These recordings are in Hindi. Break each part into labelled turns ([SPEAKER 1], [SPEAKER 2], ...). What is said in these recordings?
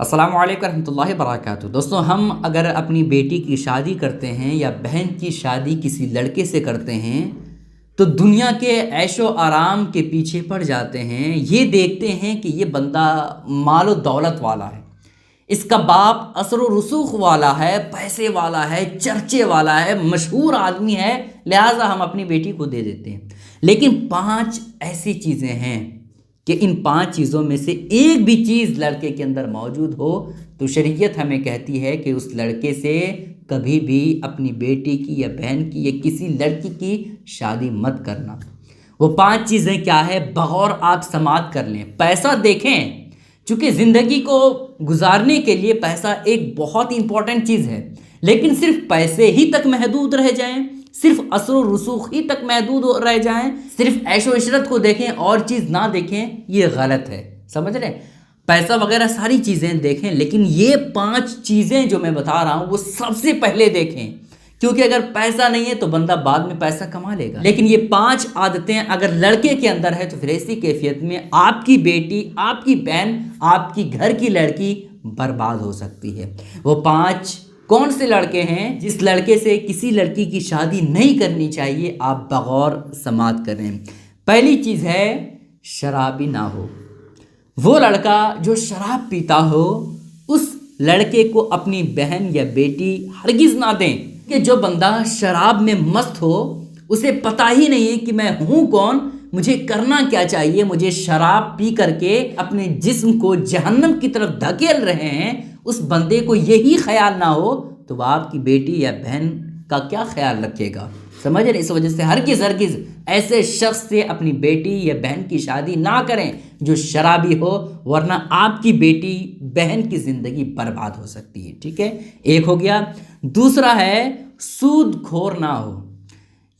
[SPEAKER 1] अस्सलामु अलैकुम रहमतुल्लाहि बरकातहू। दोस्तों, हम अगर अपनी बेटी की शादी करते हैं या बहन की शादी किसी लड़के से करते हैं तो दुनिया के ऐशो आराम के पीछे पड़ जाते हैं। ये देखते हैं कि ये बंदा मालो दौलत वाला है, इसका बाप असर रसूख वाला है, पैसे वाला है, चर्चे वाला है, मशहूर आदमी है, लिहाजा हम अपनी बेटी को दे देते हैं। लेकिन 5 ऐसी चीज़ें हैं कि इन 5 चीज़ों में से एक भी चीज़ लड़के के अंदर मौजूद हो तो शरीयत हमें कहती है कि उस लड़के से कभी भी अपनी बेटी की या बहन की या किसी लड़की की शादी मत करना। वो 5 चीज़ें क्या है, बगौर आप समात कर लें। पैसा देखें, चूँकि ज़िंदगी को गुजारने के लिए पैसा एक बहुत इंपॉर्टेंट चीज़ है, लेकिन सिर्फ पैसे ही तक महदूद रह जाएं, सिर्फ असर रसूख ही तक महदूद रह जाएं, सिर्फ ऐशो इशरत को देखें और चीज़ ना देखें, ये गलत है। समझ रहे? पैसा वगैरह सारी चीज़ें देखें, लेकिन ये 5 चीज़ें जो मैं बता रहा हूँ वो सबसे पहले देखें, क्योंकि अगर पैसा नहीं है तो बंदा बाद में पैसा कमा लेगा। लेकिन ये 5 आदतें अगर लड़के के अंदर है तो फिर ऐसी कैफियत में आपकी बेटी, आपकी बहन, आपकी घर की लड़की बर्बाद हो सकती है। वो 5 कौन से लड़के हैं जिस लड़के से किसी लड़की की शादी नहीं करनी चाहिए, आप बगौर समात करें। पहली चीज़ है शराबी ना हो। वो लड़का जो शराब पीता हो उस लड़के को अपनी बहन या बेटी हरगिज़ ना दें। कि जो बंदा शराब में मस्त हो, उसे पता ही नहीं है कि मैं हूँ कौन, मुझे करना क्या चाहिए, मुझे शराब पी करके अपने जिस्म को जहन्नम की तरफ धकेल रहे हैं, उस बंदे को यही ख्याल ना हो तो वह आपकी बेटी या बहन का क्या ख्याल रखेगा। समझ रहे? इस वजह से हरगिज़ ऐसे शख्स से अपनी बेटी या बहन की शादी ना करें जो शराबी हो, वरना आपकी बेटी बहन की ज़िंदगी बर्बाद हो सकती है। ठीक है, एक हो गया। दूसरा है सूदखोर ना हो।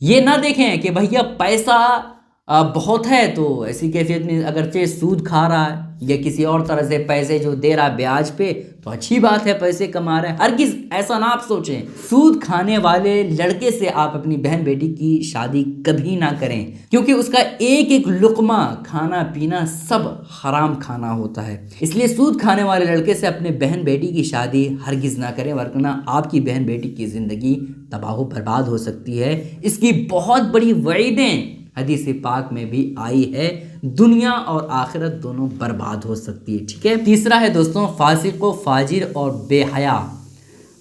[SPEAKER 1] ये ना देखें कि भैया पैसा बहुत है तो ऐसी कैफियत में अगरचे सूद खा रहा है या किसी और तरह से पैसे जो दे रहा है ब्याज पे तो अच्छी बात है, पैसे कमा रहा है। हरगिज़ ऐसा ना आप सोचें। सूद खाने वाले लड़के से आप अपनी बहन बेटी की शादी कभी ना करें, क्योंकि उसका एक एक लुक़मा खाना पीना सब हराम खाना होता है। इसलिए सूद खाने वाले लड़के से अपने बहन बेटी की शादी हरगिज़ ना करें, वरना आपकी बहन बेटी की ज़िंदगी तबाह बर्बाद हो सकती है। इसकी बहुत बड़ी वईदें हदीस पाक में भी आई है, दुनिया और आखिरत दोनों बर्बाद हो सकती है। ठीक है। तीसरा है दोस्तों फासिक व फाजिर और बेहया।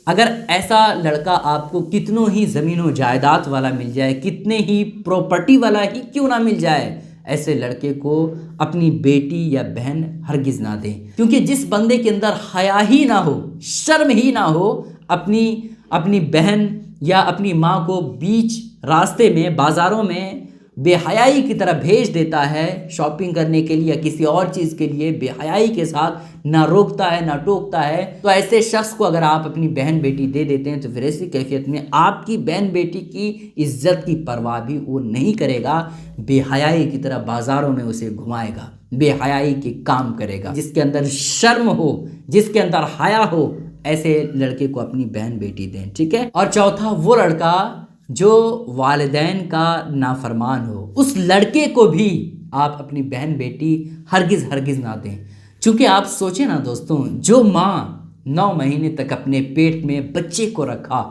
[SPEAKER 1] अगर ऐसा लड़का आपको कितनों ही ज़मीन व जायदाद वाला मिल जाए, कितने ही प्रॉपर्टी वाला ही क्यों ना मिल जाए, ऐसे लड़के को अपनी बेटी या बहन हरगिज़ ना दें। क्योंकि जिस बंदे के अंदर हया ही ना हो, शर्म ही ना हो, अपनी बहन या अपनी माँ को बीच रास्ते में बाज़ारों में बेहयाई की तरह भेज देता है शॉपिंग करने के लिए या किसी और चीज़ के लिए, बेहयाई के साथ ना रोकता है ना टोकता है, तो ऐसे शख्स को अगर आप अपनी बहन बेटी दे देते हैं तो फिर ऐसी कैफियत में आपकी बहन बेटी की इज्जत की परवाह भी वो नहीं करेगा, बेहयाई की तरह बाज़ारों में उसे घुमाएगा, बेहयाई के काम करेगा। जिसके अंदर शर्म हो, जिसके अंदर हया हो, ऐसे लड़के को अपनी बहन बेटी दें। ठीक है। और चौथा, वो लड़का जो वालिदैन का नाफरमान हो, उस लड़के को भी आप अपनी बहन बेटी हरगिज़ ना दें। चूँकि आप सोचें ना दोस्तों, जो माँ 9 महीने तक अपने पेट में बच्चे को रखा,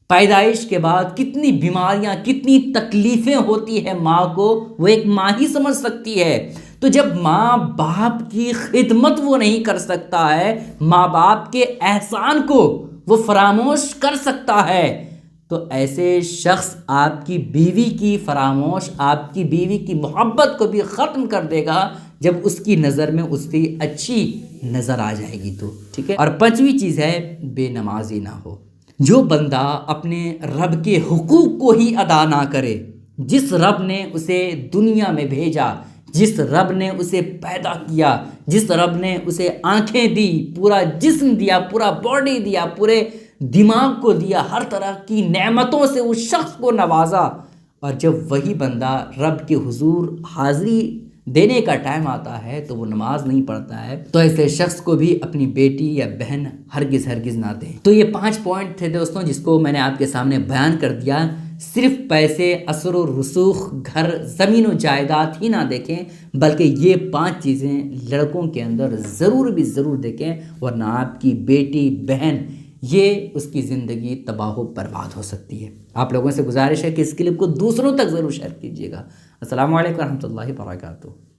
[SPEAKER 1] पैदाइश के बाद कितनी बीमारियाँ, कितनी तकलीफ़ें होती है माँ को, वो एक माँ ही समझ सकती है। तो जब माँ बाप की खिदमत वो नहीं कर सकता है, माँ बाप के एहसान को वो फरामोश कर सकता है, तो ऐसे शख्स आपकी बीवी की फरामोश, आपकी बीवी की मोहब्बत को भी ख़त्म कर देगा जब उसकी नज़र में उसकी अच्छी नज़र आ जाएगी तो। ठीक है। और 5वीं चीज़ है बेनमाजी ना हो। जो बंदा अपने रब के हुकूक को ही अदा ना करे, जिस रब ने उसे दुनिया में भेजा, जिस रब ने उसे पैदा किया, जिस रब ने उसे आँखें दी, पूरा जिस्म दिया, पूरा बॉडी दिया, पूरे दिमाग को दिया, हर तरह की नेमतों से उस शख्स को नवाजा, और जब वही बंदा रब के हुजूर हाज़िरी देने का टाइम आता है तो वो नमाज नहीं पढ़ता है, तो ऐसे शख्स को भी अपनी बेटी या बहन हरगिज़ ना दें। तो ये 5 पॉइंट थे दोस्तों जिसको मैंने आपके सामने बयान कर दिया। सिर्फ पैसे, असर व रसूख, घर, ज़मीन व जायदाद ही ना देखें, बल्कि ये 5 चीज़ें लड़कों के अंदर ज़रूर देखें, वरना आपकी बेटी, बहन, ये उसकी ज़िंदगी तबाह व बर्बाद हो सकती है। आप लोगों से गुजारिश है कि इस क्लिप को दूसरों तक ज़रूर शेयर कीजिएगा। अस्सलामु अलैकुम रहमतुल्लाहि व बरकातुहू।